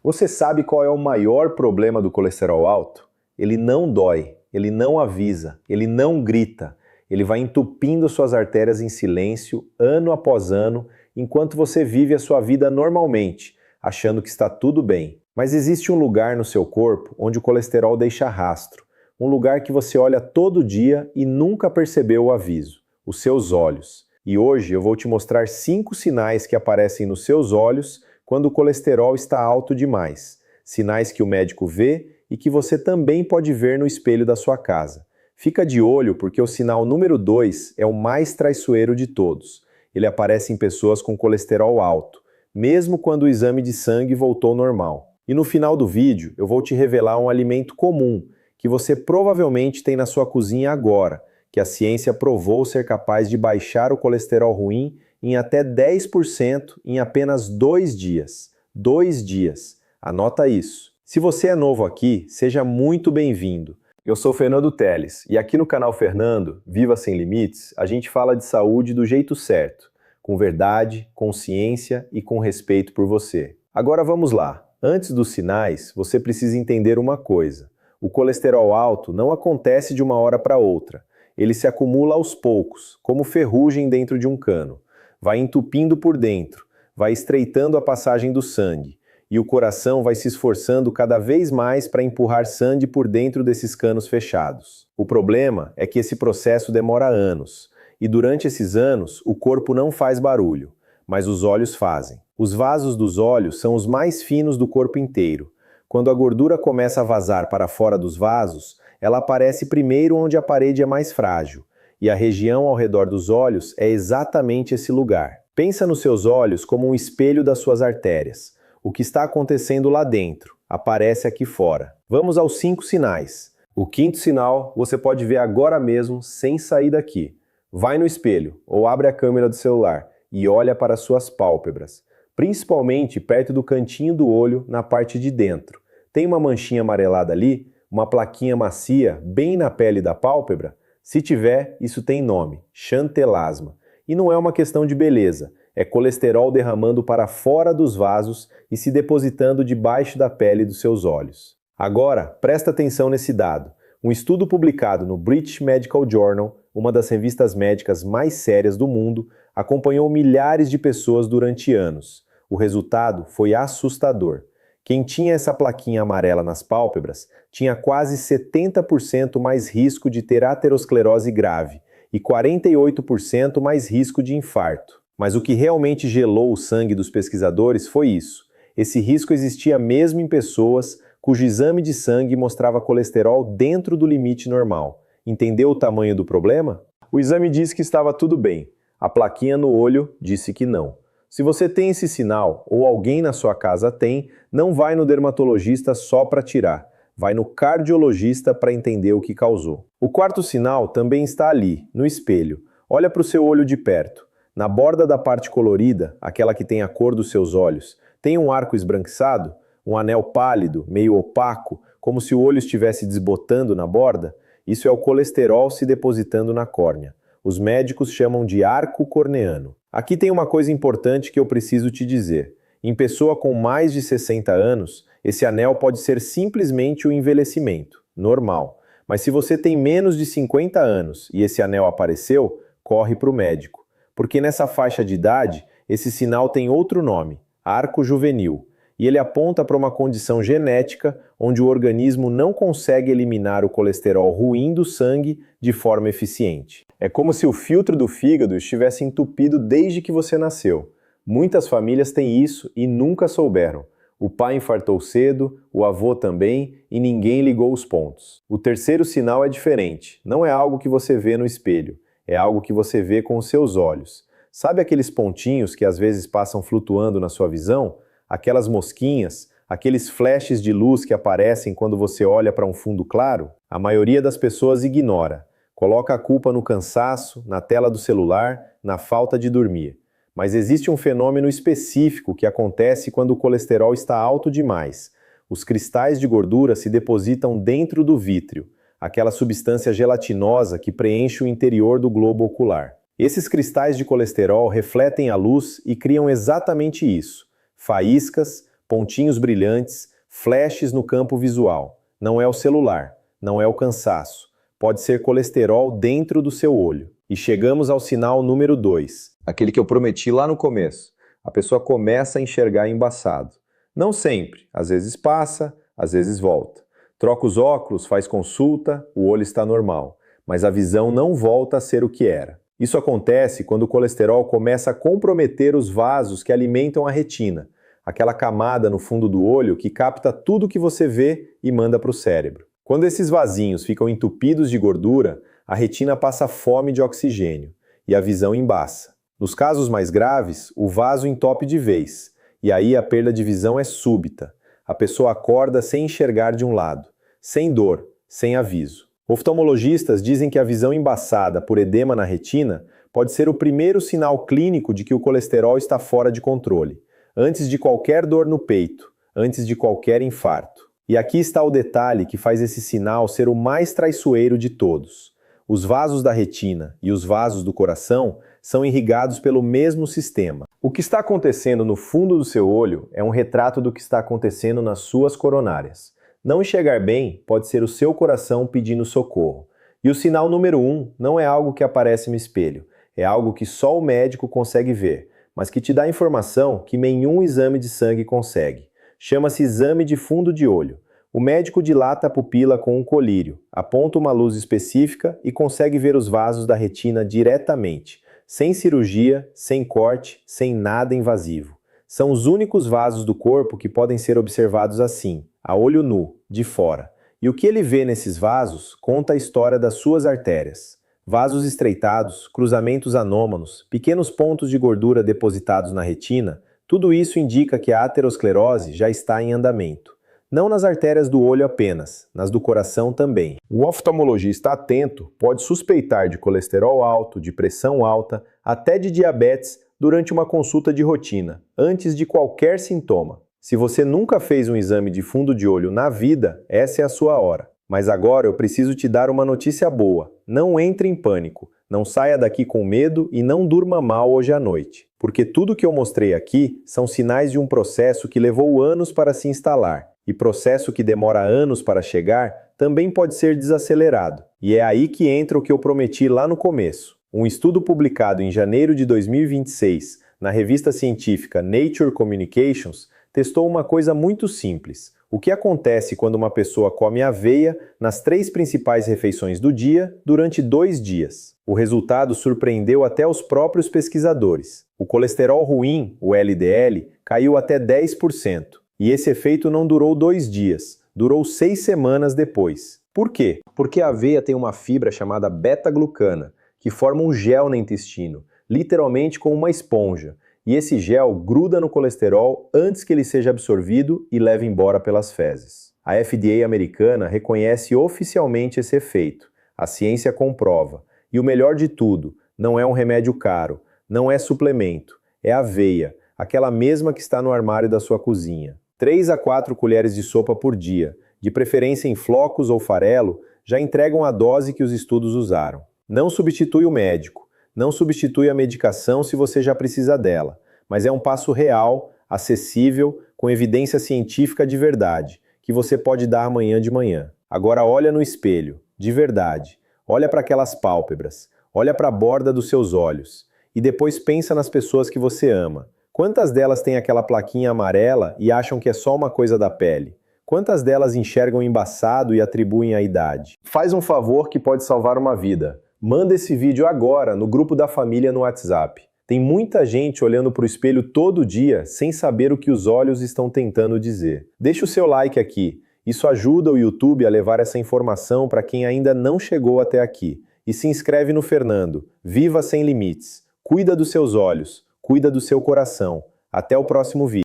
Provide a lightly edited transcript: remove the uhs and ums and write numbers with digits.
Você sabe qual é o maior problema do colesterol alto? Ele não dói, ele não avisa, ele não grita. Ele vai entupindo suas artérias em silêncio, ano após ano, enquanto você vive a sua vida normalmente, achando que está tudo bem. Mas existe um lugar no seu corpo onde o colesterol deixa rastro. Um lugar que você olha todo dia e nunca percebeu o aviso: os seus olhos. E hoje eu vou te mostrar 5 sinais que aparecem nos seus olhos quando o colesterol está alto demais. Sinais que o médico vê e que você também pode ver no espelho da sua casa. Fica de olho porque o sinal número 2 é o mais traiçoeiro de todos. Ele aparece em pessoas com colesterol alto, mesmo quando o exame de sangue voltou normal. E no final do vídeo eu vou te revelar um alimento comum que você provavelmente tem na sua cozinha agora, que a ciência provou ser capaz de baixar o colesterol ruim em até 10% em apenas 2 dias. 2 dias. Anota isso. Se você é novo aqui, seja muito bem-vindo. Eu sou Fernando Teles e aqui no canal Fernando, Viva Sem Limites, a gente fala de saúde do jeito certo, com verdade, consciência e com respeito por você. Agora vamos lá. Antes dos sinais, você precisa entender uma coisa. O colesterol alto não acontece de uma hora para outra. Ele se acumula aos poucos, como ferrugem dentro de um cano. Vai entupindo por dentro, vai estreitando a passagem do sangue, e o coração vai se esforçando cada vez mais para empurrar sangue por dentro desses canos fechados. O problema é que esse processo demora anos, e durante esses anos o corpo não faz barulho, mas os olhos fazem. Os vasos dos olhos são os mais finos do corpo inteiro. Quando a gordura começa a vazar para fora dos vasos, ela aparece primeiro onde a parede é mais frágil, e a região ao redor dos olhos é exatamente esse lugar. Pensa nos seus olhos como um espelho das suas artérias. O que está acontecendo lá dentro aparece aqui fora. Vamos aos 5 sinais. O 5º sinal você pode ver agora mesmo sem sair daqui. Vai no espelho ou abre a câmera do celular e olha para suas pálpebras, principalmente perto do cantinho do olho na parte de dentro. Tem uma manchinha amarelada ali? Uma plaquinha macia bem na pele da pálpebra? Se tiver, isso tem nome, xantelasma. E não é uma questão de beleza, é colesterol derramando para fora dos vasos e se depositando debaixo da pele dos seus olhos. Agora, presta atenção nesse dado. Um estudo publicado no British Medical Journal, uma das revistas médicas mais sérias do mundo, acompanhou milhares de pessoas durante anos. O resultado foi assustador. Quem tinha essa plaquinha amarela nas pálpebras tinha quase 70% mais risco de ter aterosclerose grave e 48% mais risco de infarto. Mas o que realmente gelou o sangue dos pesquisadores foi isso. Esse risco existia mesmo em pessoas cujo exame de sangue mostrava colesterol dentro do limite normal. Entendeu o tamanho do problema? O exame disse que estava tudo bem. A plaquinha no olho disse que não. Se você tem esse sinal, ou alguém na sua casa tem, não vai no dermatologista só para tirar. Vai no cardiologista para entender o que causou. O 4º sinal também está ali, no espelho. Olha para o seu olho de perto. Na borda da parte colorida, aquela que tem a cor dos seus olhos, tem um arco esbranquiçado? Um anel pálido, meio opaco, como se o olho estivesse desbotando na borda? Isso é o colesterol se depositando na córnea. Os médicos chamam de arco corneano. Aqui tem uma coisa importante que eu preciso te dizer. Em pessoa com mais de 60 anos, esse anel pode ser simplesmente o envelhecimento, normal. Mas se você tem menos de 50 anos e esse anel apareceu, corre para o médico. Porque nessa faixa de idade, esse sinal tem outro nome, arco juvenil. E ele aponta para uma condição genética onde o organismo não consegue eliminar o colesterol ruim do sangue de forma eficiente. É como se o filtro do fígado estivesse entupido desde que você nasceu. Muitas famílias têm isso e nunca souberam. O pai infartou cedo, o avô também, e ninguém ligou os pontos. O 3º sinal é diferente. Não é algo que você vê no espelho. É algo que você vê com os seus olhos. Sabe aqueles pontinhos que às vezes passam flutuando na sua visão? Aquelas mosquinhas, aqueles flashes de luz que aparecem quando você olha para um fundo claro? A maioria das pessoas ignora. Coloca a culpa no cansaço, na tela do celular, na falta de dormir. Mas existe um fenômeno específico que acontece quando o colesterol está alto demais. Os cristais de gordura se depositam dentro do vítreo, aquela substância gelatinosa que preenche o interior do globo ocular. Esses cristais de colesterol refletem a luz e criam exatamente isso: faíscas, pontinhos brilhantes, flashes no campo visual. Não é o celular, não é o cansaço. Pode ser colesterol dentro do seu olho. E chegamos ao sinal número 2, aquele que eu prometi lá no começo. A pessoa começa a enxergar embaçado. Não sempre, às vezes passa, às vezes volta. Troca os óculos, faz consulta, o olho está normal, mas a visão não volta a ser o que era. Isso acontece quando o colesterol começa a comprometer os vasos que alimentam a retina, aquela camada no fundo do olho que capta tudo que você vê e manda para o cérebro. Quando esses vasinhos ficam entupidos de gordura, a retina passa fome de oxigênio e a visão embaça. Nos casos mais graves, o vaso entope de vez, e aí a perda de visão é súbita. A pessoa acorda sem enxergar de um lado, sem dor, sem aviso. Oftalmologistas dizem que a visão embaçada por edema na retina pode ser o primeiro sinal clínico de que o colesterol está fora de controle, antes de qualquer dor no peito, antes de qualquer infarto. E aqui está o detalhe que faz esse sinal ser o mais traiçoeiro de todos. Os vasos da retina e os vasos do coração são irrigados pelo mesmo sistema. O que está acontecendo no fundo do seu olho é um retrato do que está acontecendo nas suas coronárias. Não enxergar bem pode ser o seu coração pedindo socorro. E o sinal número 1 não é algo que aparece no espelho, é algo que só o médico consegue ver, mas que te dá informação que nenhum exame de sangue consegue. Chama-se exame de fundo de olho. O médico dilata a pupila com um colírio, aponta uma luz específica e consegue ver os vasos da retina diretamente, sem cirurgia, sem corte, sem nada invasivo. São os únicos vasos do corpo que podem ser observados assim, a olho nu, de fora. E o que ele vê nesses vasos conta a história das suas artérias. Vasos estreitados, cruzamentos anômalos, pequenos pontos de gordura depositados na retina, tudo isso indica que a aterosclerose já está em andamento. Não nas artérias do olho apenas, nas do coração também. O oftalmologista atento pode suspeitar de colesterol alto, de pressão alta, até de diabetes durante uma consulta de rotina, antes de qualquer sintoma. Se você nunca fez um exame de fundo de olho na vida, essa é a sua hora. Mas agora eu preciso te dar uma notícia boa. Não entre em pânico, não saia daqui com medo e não durma mal hoje à noite. Porque tudo que eu mostrei aqui são sinais de um processo que levou anos para se instalar. E processo que demora anos para chegar também pode ser desacelerado. E é aí que entra o que eu prometi lá no começo. Um estudo publicado em janeiro de 2026 na revista científica Nature Communications testou uma coisa muito simples. O que acontece quando uma pessoa come aveia nas 3 principais refeições do dia durante 2 dias? O resultado surpreendeu até os próprios pesquisadores. O colesterol ruim, o LDL, caiu até 10%. E esse efeito não durou 2 dias, durou 6 semanas depois. Por quê? Porque a aveia tem uma fibra chamada beta-glucana, que forma um gel no intestino, literalmente como uma esponja. E esse gel gruda no colesterol antes que ele seja absorvido e leve embora pelas fezes. A FDA americana reconhece oficialmente esse efeito. A ciência comprova. E o melhor de tudo, não é um remédio caro, não é suplemento, é aveia, aquela mesma que está no armário da sua cozinha. 3 a 4 colheres de sopa por dia, de preferência em flocos ou farelo, já entregam a dose que os estudos usaram. Não substitui o médico, não substitui a medicação se você já precisa dela, mas é um passo real, acessível, com evidência científica de verdade, que você pode dar amanhã de manhã. Agora olha no espelho, de verdade, olha para aquelas pálpebras, olha para a borda dos seus olhos, e depois pensa nas pessoas que você ama. Quantas delas têm aquela plaquinha amarela e acham que é só uma coisa da pele? Quantas delas enxergam embaçado e atribuem a idade? Faz um favor que pode salvar uma vida. Manda esse vídeo agora no grupo da família no WhatsApp. Tem muita gente olhando para o espelho todo dia sem saber o que os olhos estão tentando dizer. Deixa o seu like aqui. Isso ajuda o YouTube a levar essa informação para quem ainda não chegou até aqui. E se inscreve no Fernando. Viva sem limites. Cuida dos seus olhos. Cuida do seu coração. Até o próximo vídeo.